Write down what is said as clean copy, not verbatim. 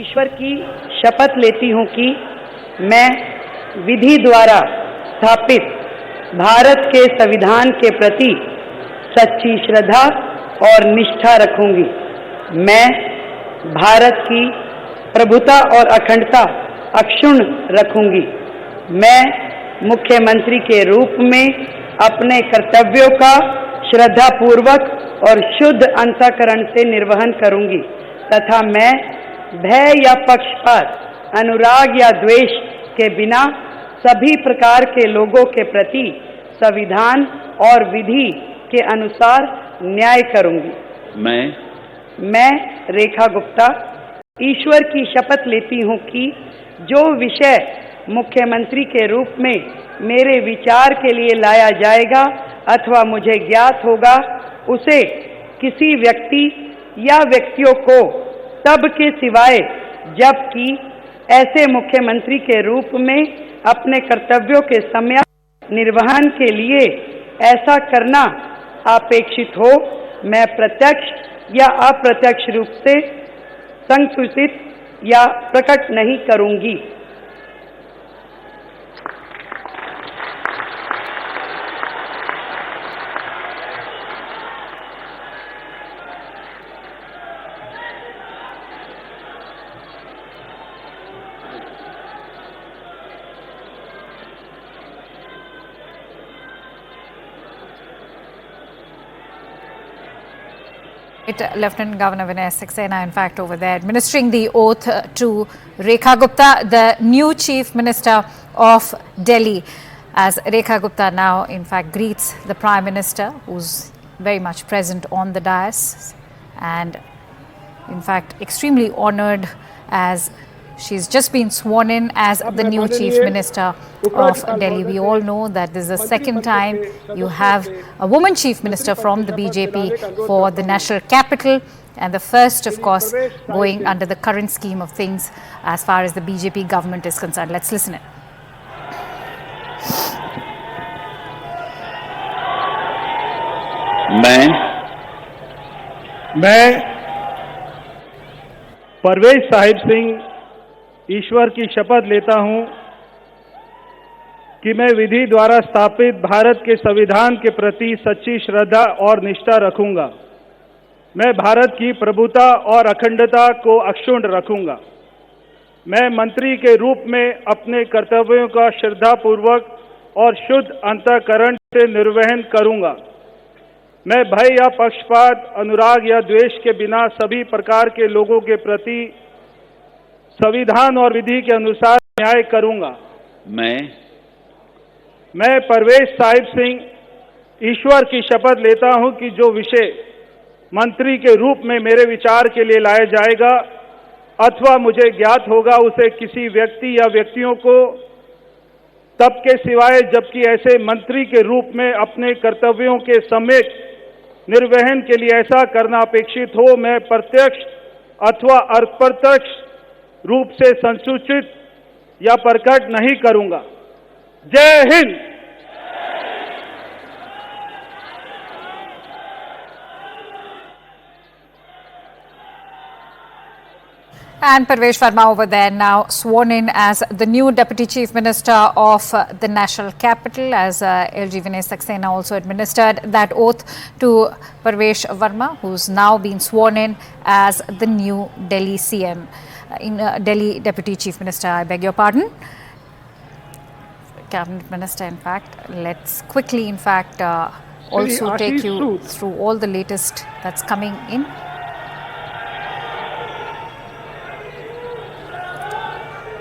ईश्वर की शपथ लेती हूं कि मैं विधि द्वारा स्थापित भारत के संविधान के प्रति सच्ची श्रद्धा और निष्ठा रखूंगी। मैं भारत की प्रभुता और अखंडता अक्षुण्ण रखूंगी। मैं मुख्यमंत्री के रूप में अपने कर्तव्यों का श्रद्धापूर्वक और शुद्ध अंतःकरण से निर्वहन करूंगी तथा मैं भय या पक्षपात, अनुराग या द्वेष के बिना सभी प्रकार के लोगों के प्रति संविधान और विधि के अनुसार न्याय करूंगी। मैं रेखा गुप्ता ईश्वर की शपथ लेती हूं कि जो विषय मुख्यमंत्री के रूप में मेरे विचार के लिए लाया जाएगा अथवा मुझे ज्ञात होगा, उसे किसी व्यक्ति या व्यक्तियों को तब के सिवाय जबकि ऐसे मुख्यमंत्री के रूप में अपने कर्तव्यों के सम्यक निर्वहन के लिए ऐसा करना अपेक्षित हो, मैं प्रत्यक्ष या अप्रत्यक्ष रूप से संसूचित या प्रकट नहीं करूंगी। Lieutenant Governor Vinay Saxena, in fact, over there administering the oath to Rekha Gupta, the new Chief Minister of Delhi. As Rekha Gupta now, in fact, greets the Prime Minister, who's very much present on the dais, and in fact, extremely honoured as she's just been sworn in as the new Chief Minister of Delhi. We all know that this is the second time you have a woman Chief Minister from the BJP for the national capital, and the first, of course, going under the current scheme of things as far as the BJP government is concerned. Let's listen in. मैं परवेज साहिब सिंह ईश्वर की शपथ लेता हूं कि मैं विधि द्वारा स्थापित भारत के संविधान के प्रति सच्ची श्रद्धा और निष्ठा रखूंगा। मैं भारत की प्रभुता और अखंडता को अक्षुण्ण रखूंगा। मैं मंत्री के रूप में अपने कर्तव्यों का श्रद्धापूर्वक और शुद्ध अंतःकरण से निर्वहन करूंगा। मैं भय या पक्षपात, अनुराग या द्वेष के बिना सभी प्रकार के लोगों के प्रति संविधान और विधि के अनुसार न्याय करूंगा। मैं परवेज साहिब सिंह ईश्वर की शपथ लेता हूं कि जो विषय मंत्री के रूप में मेरे विचार के लिए लाया जाएगा अथवा मुझे ज्ञात होगा, उसे किसी व्यक्ति या व्यक्तियों को तब के सिवाय जबकि ऐसे मंत्री के रूप में अपने कर्तव्यों के सम्यक निर्वहन के लिए ऐसा करना अपेक्षित हो, मैं प्रत्यक्ष अथवा अप्रत्यक्ष रूप से संसूचित या प्रकट नहीं करूंगा। जय Hind. And Parvesh Verma over there now sworn in as the new Deputy Chief Minister of the national capital, as LG Vinay Saxena also administered that oath to Parvesh Verma, who's now been sworn in as the new Delhi CM. Delhi Deputy Chief Minister, I beg your pardon. Cabinet Minister, in fact. Let's quickly, in fact, also take you through all the latest that's coming in.